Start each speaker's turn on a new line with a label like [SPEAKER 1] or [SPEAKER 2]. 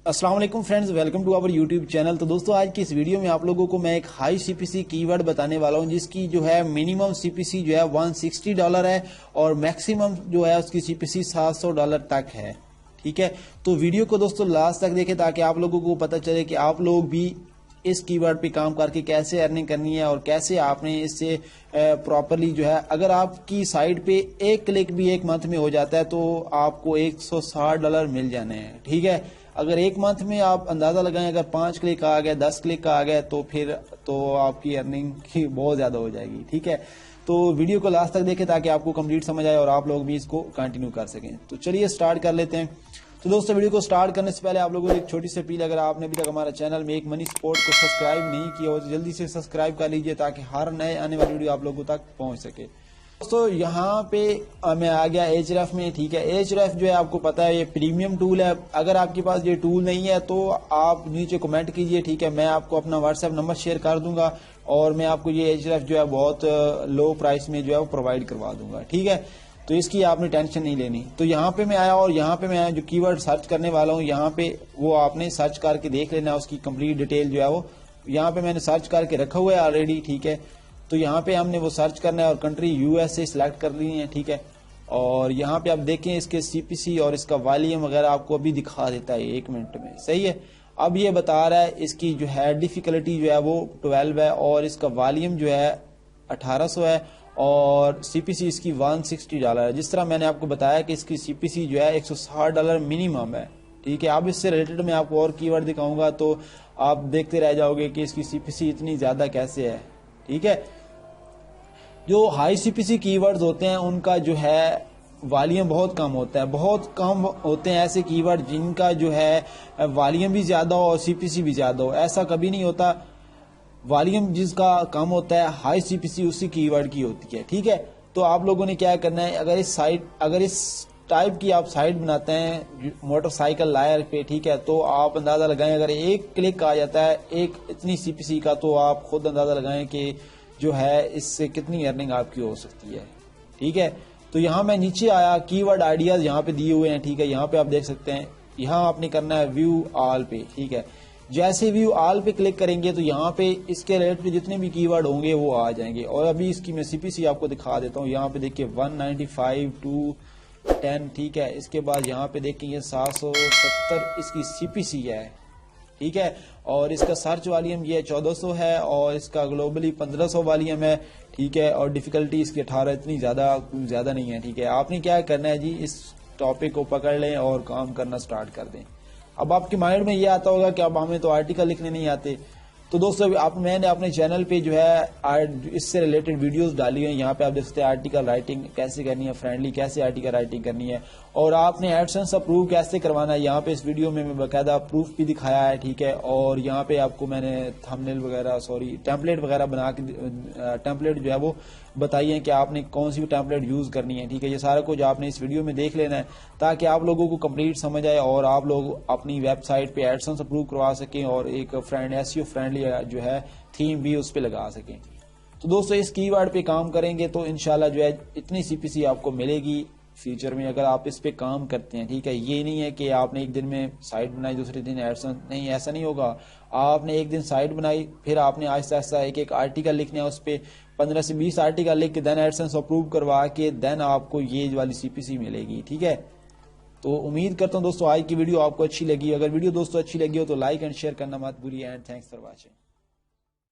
[SPEAKER 1] السلام علیکم friends, welcome to our YouTube channel. تو دوستو آج کی اس ویڈیو میں آپ لوگوں کو میں ایک ہائی سی پی سی کی ورڈ بتانے والا ہوں، جس کی جو ہے منیمم سی پی سی جو ہے $160 ہے اور میکسیمم جو ہے اس کی سی پی سی $700 تک ہے۔ ٹھیک ہے، تو ویڈیو کو دوستو لاسٹ تک دیکھیں تاکہ آپ لوگوں کو پتہ چلے کہ آپ لوگ بھی اس کی ورڈ پہ کام کر کے کیسے ارننگ کرنی ہے اور کیسے آپ نے اس سے پراپرلی جو ہے، اگر آپ کی سائٹ پہ ایک کلک بھی ایک منتھ میں ہو جاتا ہے تو آپ کو $160 مل جانے ہیں۔ ٹھیک ہے، اگر ایک منتھ میں آپ اندازہ لگائیں، اگر 5 کلک آ گئے، 10 کلک آ گئے تو پھر تو آپ کی ارننگ بہت زیادہ ہو جائے گی۔ ٹھیک ہے، تو ویڈیو کو لاسٹ تک دیکھیں تاکہ آپ کو کمپلیٹ سمجھ آئے اور آپ لوگ بھی اس کو کنٹینیو کر سکیں۔ تو چلیے سٹارٹ کر لیتے ہیں۔ تو دوستو ویڈیو کو سٹارٹ کرنے سے پہلے آپ لوگوں کو ایک چھوٹی سی اپیل، اگر آپ نے ابھی تک ہمارا چینل میک منی سپورٹ کو سبسکرائب نہیں کیا ہو تو جلدی سے سبسکرائب کر لیجئے تاکہ ہر نئے آنے والی ویڈیو آپ لوگوں تک پہنچ سکے۔ دوستو یہاں پہ میں آ گیا ایچ ریف میں۔ ٹھیک ہے، ایچ ریف جو ہے آپ کو پتا ہے یہ پریمیم ٹول ہے۔ اگر آپ کے پاس یہ ٹول نہیں ہے تو آپ نیچے کمنٹ کیجئے۔ ٹھیک ہے، میں آپ کو اپنا واٹس ایپ نمبر شیئر کر دوں گا اور میں آپ کو یہ ایچ ریف جو ہے بہت لو پرائس میں جو ہے وہ پرووائڈ کروا دوں گا۔ ٹھیک ہے، تو اس کی آپ نے ٹینشن نہیں لینی۔ تو یہاں پہ میں آیا اور یہاں پہ میں جو کی ورڈ سرچ کرنے والا ہوں، یہاں پہ وہ آپ نے سرچ کر کے دیکھ لینا، اس کی کمپلیٹ ڈیٹیل جو ہے وہ یہاں پہ میں نے سرچ کر کے رکھا ہوا ہے آلریڈی۔ ٹھیک ہے، تو یہاں پہ ہم نے وہ سرچ کرنا ہے اور country U S A select کر لی ہے۔ ٹھیک ہے، اور یہاں پہ آپ دیکھیں اس کے سی پی سی اور اس کا والیوم وغیرہ آپ کو ابھی دکھا دیتا ہے 1 منٹ میں۔ صحیح ہے، اب یہ بتا رہا ہے اس کی جو ہے ڈیفیکلٹی جو ہے وہ 12 ہے اور اس کا والیوم جو ہے 1800 ہے اور سی پی سی اس کی $160 ہے۔ جس طرح میں نے آپ کو بتایا کہ اس کی سی پی سی جو ہے $160 منیمم ہے۔ ٹھیک ہے، اب اس سے ریلیٹڈ میں آپ کو اور کی ورڈ دکھاؤں گا تو آپ دیکھتے رہ جاؤ گے کہ اس کی سی پی سی اتنی زیادہ کیسے ہے۔ ٹھیک ہے، جو ہائی سی پی سی کی ورڈز ہوتے ہیں ان کا جو ہے والیوم بہت کم ہوتا ہے، بہت کم ہوتے ہیں ایسے کی ورڈ جن کا جو ہے والیوم بھی زیادہ ہو اور سی پی سی بھی زیادہ ہو۔ ایسا کبھی نہیں ہوتا، والیوم جس کا کم ہوتا ہے ہائی سی پی سی اسی کی ورڈ کی ہوتی ہے۔ ٹھیک ہے، تو آپ لوگوں نے کیا کرنا ہے، اگر اس ٹائپ کی آپ سائٹ بناتے ہیں موٹر سائیکل لائر پہ، ٹھیک ہے، تو آپ اندازہ لگائیں اگر ایک کلک آ جاتا ہے ایک اتنی سی پی سی کا تو آپ خود اندازہ لگائیں کہ جو ہے اس سے کتنی ارننگ آپ کی ہو سکتی ہے۔ ٹھیک ہے، تو یہاں میں نیچے آیا، کی ورڈ آئیڈیاز یہاں پہ دیے ہوئے ہیں۔ ٹھیک ہے، یہاں پہ آپ دیکھ سکتے ہیں، یہاں آپ نے کرنا ہے ویو آل پہ۔ ٹھیک ہے، جیسے ویو آل پہ کلک کریں گے تو یہاں پہ اس کے ریلیٹڈ جتنے بھی کی ورڈ ہوں گے وہ آ جائیں گے اور ابھی اس کی میں سی پی سی آپ کو دکھا دیتا ہوں۔ یہاں پہ دیکھیں 195 to 10۔ ٹھیک ہے، اس کے بعد یہاں پہ دیکھیں یہ 770 اس کی سی پی سی ہے۔ ٹھیک ہے، اور اس کا سرچ والیوم یہ 1400 ہے اور اس کا گلوبلی 1500 والیوم ہے۔ ٹھیک ہے، اور ڈیفیکلٹی اس کی 18 اتنی زیادہ نہیں ہے۔ ٹھیک ہے، آپ نے کیا کرنا ہے جی، اس ٹاپک کو پکڑ لیں اور کام کرنا سٹارٹ کر دیں۔ اب آپ کے مائنڈ میں یہ آتا ہوگا کہ اب ہمیں تو آرٹیکل لکھنے نہیں آتے، تو دوستو میں نے اپنے چینل پہ جو ہے اس سے ریلیٹڈ ویڈیوز ڈالی ہیں۔ یہاں پہ آپ دیکھ سکتے ہیں آرٹیکل رائٹنگ کیسے کرنی ہے، فرینڈلی کیسے آرٹیکل رائٹنگ کرنی ہے اور آپ نے ایڈسنس اپروو کیسے کروانا ہے۔ یہاں پہ اس ویڈیو میں باقاعدہ پروف بھی دکھایا ہے۔ ٹھیک ہے، اور یہاں پہ آپ کو میں نے تھمبنیل وغیرہ ٹیمپلیٹ وغیرہ بنا کے ٹیمپلیٹ جو ہے وہ بتائی ہے کہ آپ نے کون سی بھی ٹیمپلیٹ یوز کرنی ہے۔ ٹھیک ہے، یہ سارا کچھ آپ نے اس ویڈیو میں دیکھ لینا ہے تاکہ آپ لوگوں کو کمپلیٹ سمجھ آئے اور آپ لوگ اپنی ویب سائٹ پہ ایڈسنس اپروو کروا سکیں اور ایک ایسیو فرینڈلی جو ہے تھیم بھی اس پہ لگا سکیں۔ تو دوستو اس کی ورڈ پہ کام کریں گے تو انشاءاللہ جو ہے اتنی سی پی سی آپ کو ملے گی فیوچر میں اگر آپ اس پہ کام کرتے ہیں۔ ٹھیک ہے، یہ نہیں ہے کہ آپ نے ایک دن میں سائٹ بنائی دوسرے دن ایڈسنس، نہیں، ایسا نہیں ہوگا۔ آپ نے ایک دن سائٹ بنائی پھر آپ نے آہستہ آہستہ ایک آرٹیکل لکھنا ہے، اس پہ 15 سے 20 آرٹیکل لکھ کے دین ایڈسنس اپروو کروا کے دین آپ کو یہ والی سی پی سی ملے گی۔ ٹھیک ہے، تو امید کرتا ہوں دوستو آج کی ویڈیو آپ کو اچھی لگی۔ اگر ویڈیو دوستو اچھی لگی ہو تو لائک اینڈ شیئر کرنا مت بھولیے، اینڈ تھینکس فار واچنگ۔